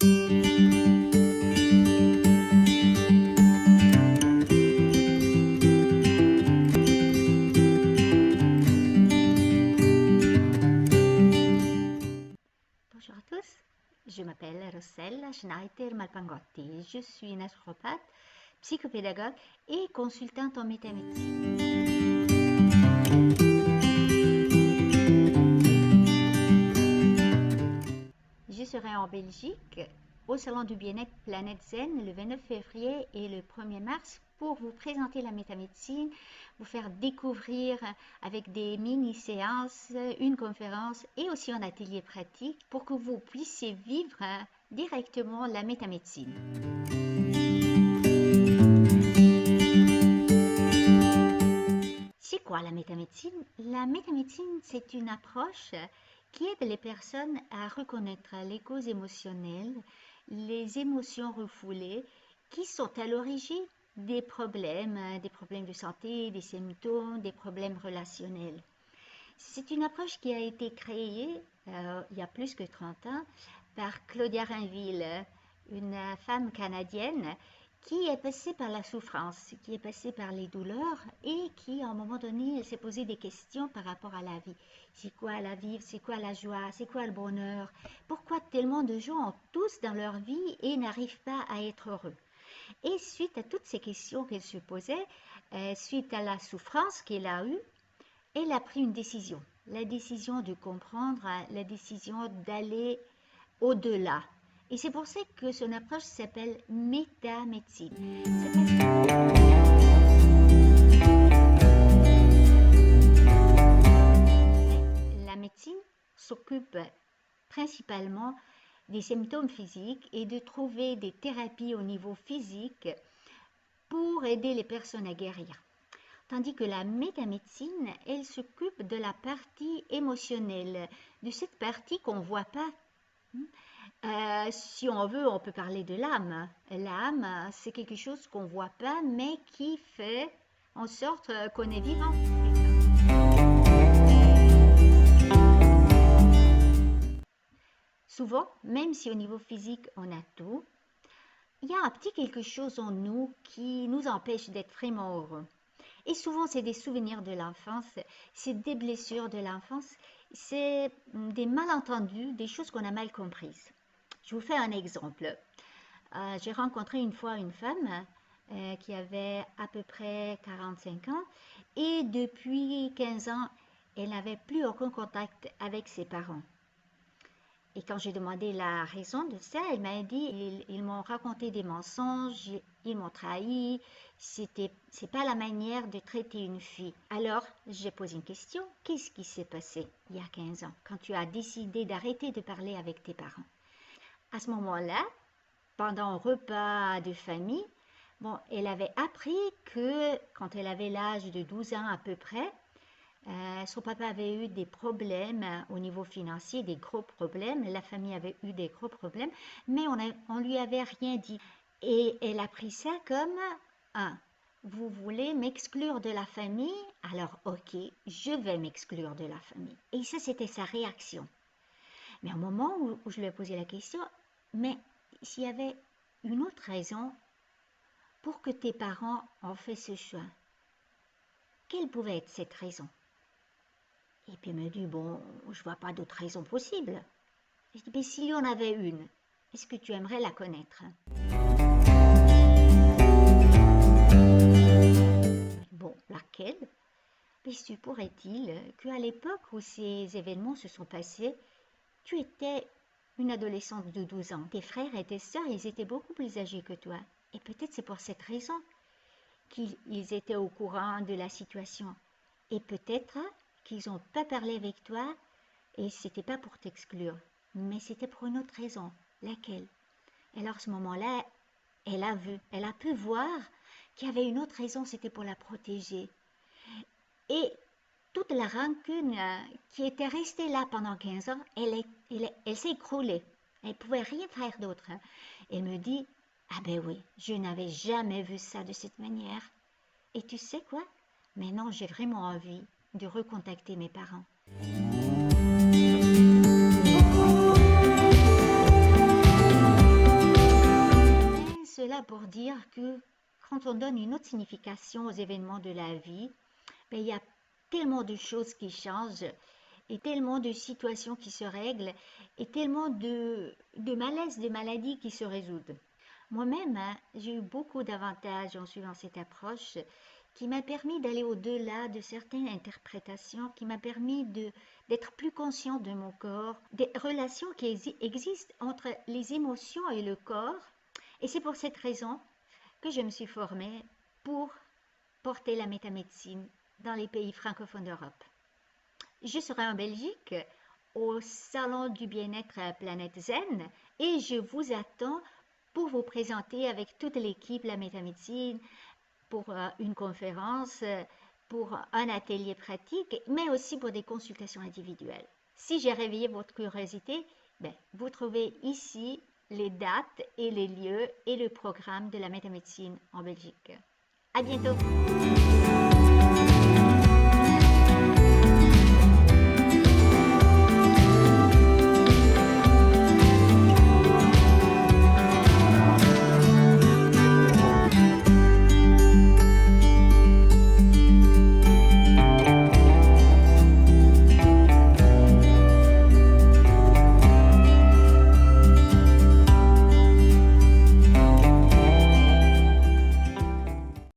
Bonjour à tous, je m'appelle Rossella Schneider-Malpangotti. Je suis naturopathe, psychopédagogue et consultante en métamédecine. Je serai en Belgique au Salon du Bien-être Planète Zen le 29 février et le 1er mars pour vous présenter la métamédecine, vous faire découvrir avec des mini-séances, une conférence et aussi un atelier pratique pour que vous puissiez vivre directement la métamédecine. C'est quoi la métamédecine? La métamédecine, c'est une approche qui aide les personnes à reconnaître les causes émotionnelles, les émotions refoulées qui sont à l'origine des problèmes de santé, des symptômes, des problèmes relationnels. C'est une approche qui a été créée il y a plus que 30 ans par Claudia Rainville, une femme canadienne qui est passée par la souffrance, qui est passée par les douleurs et qui, à un moment donné, elle s'est posé des questions par rapport à la vie. C'est quoi la vie? C'est quoi la joie? C'est quoi le bonheur? Pourquoi tellement de gens ont tous dans leur vie et n'arrivent pas à être heureux? Et suite à toutes ces questions qu'elle se posait, suite à la souffrance qu'elle a eue, elle a pris une décision. La décision de comprendre, la décision d'aller au-delà. Et c'est pour ça que son approche s'appelle métamédecine. La médecine s'occupe principalement des symptômes physiques et de trouver des thérapies au niveau physique pour aider les personnes à guérir. Tandis que la métamédecine, elle s'occupe de la partie émotionnelle, de cette partie qu'on ne voit pas. Si on veut, on peut parler de l'âme. L'âme, c'est quelque chose qu'on ne voit pas, mais qui fait en sorte qu'on est vivant. Souvent, même si au niveau physique, on a tout, il y a un petit quelque chose en nous qui nous empêche d'être vraiment heureux. Et souvent, c'est des souvenirs de l'enfance, c'est des blessures de l'enfance, c'est des malentendus, des choses qu'on a mal comprises. Je vous fais un exemple. J'ai rencontré une fois une femme qui avait à peu près 45 ans et depuis 15 ans, elle n'avait plus aucun contact avec ses parents. Et quand j'ai demandé la raison de ça, elle m'a dit ils m'ont raconté des mensonges, ils m'ont trahi, c'est pas la manière de traiter une fille. Alors, j'ai posé une question, qu'est-ce qui s'est passé il y a 15 ans, quand tu as décidé d'arrêter de parler avec tes parents? À ce moment-là, pendant un repas de famille, elle avait appris que quand elle avait l'âge de 12 ans à peu près, son papa avait eu des problèmes au niveau financier, des gros problèmes. La famille avait eu des gros problèmes, mais on lui avait rien dit. Et elle a pris ça comme vous voulez m'exclure de la famille? Alors ok, je vais m'exclure de la famille. Et ça, c'était sa réaction. Mais au moment où je lui ai posé la question, mais s'il y avait une autre raison pour que tes parents ont fait ce choix, quelle pouvait être cette raison? Et puis elle me dit, je vois pas d'autre raison possible. Je dis, mais s'il y en avait une, est-ce que tu aimerais la connaître? Laquelle? Mais se pourrait-il qu'à l'époque où ces événements se sont passés, tu étais une adolescente de 12 ans. Tes frères et tes sœurs, ils étaient beaucoup plus âgés que toi. Et peut-être c'est pour cette raison qu'ils étaient au courant de la situation. Et peut-être qu'ils n'ont pas parlé avec toi et c'était pas pour t'exclure, mais c'était pour une autre raison. Laquelle? Alors à ce moment-là, elle a pu voir qu'il y avait une autre raison, c'était pour la protéger. Et toute la rancune qui était restée là pendant 15 ans, elle s'est écroulée. Elle ne pouvait rien faire d'autre. Elle me dit, ah ben oui, je n'avais jamais vu ça de cette manière. Et tu sais quoi? Maintenant, j'ai vraiment envie de recontacter mes parents. ça pour dire que quand on donne une autre signification aux événements de la vie, ben, il y a tellement de choses qui changent et tellement de situations qui se règlent et tellement de malaises, de maladies qui se résoudent. Moi-même, hein, j'ai eu beaucoup d'avantages en suivant cette approche qui m'a permis d'aller au-delà de certaines interprétations, qui m'a permis d'être plus conscient de mon corps, des relations qui existent entre les émotions et le corps. Et c'est pour cette raison que je me suis formée pour porter la métamédecine dans les pays francophones d'Europe. Je serai en Belgique au Salon du bien-être à Planète Zen et je vous attends pour vous présenter avec toute l'équipe la métamédecine, pour une conférence, pour un atelier pratique, mais aussi pour des consultations individuelles. Si j'ai réveillé votre curiosité, ben, vous trouvez ici les dates et les lieux et le programme de la métamédecine en Belgique. À bientôt!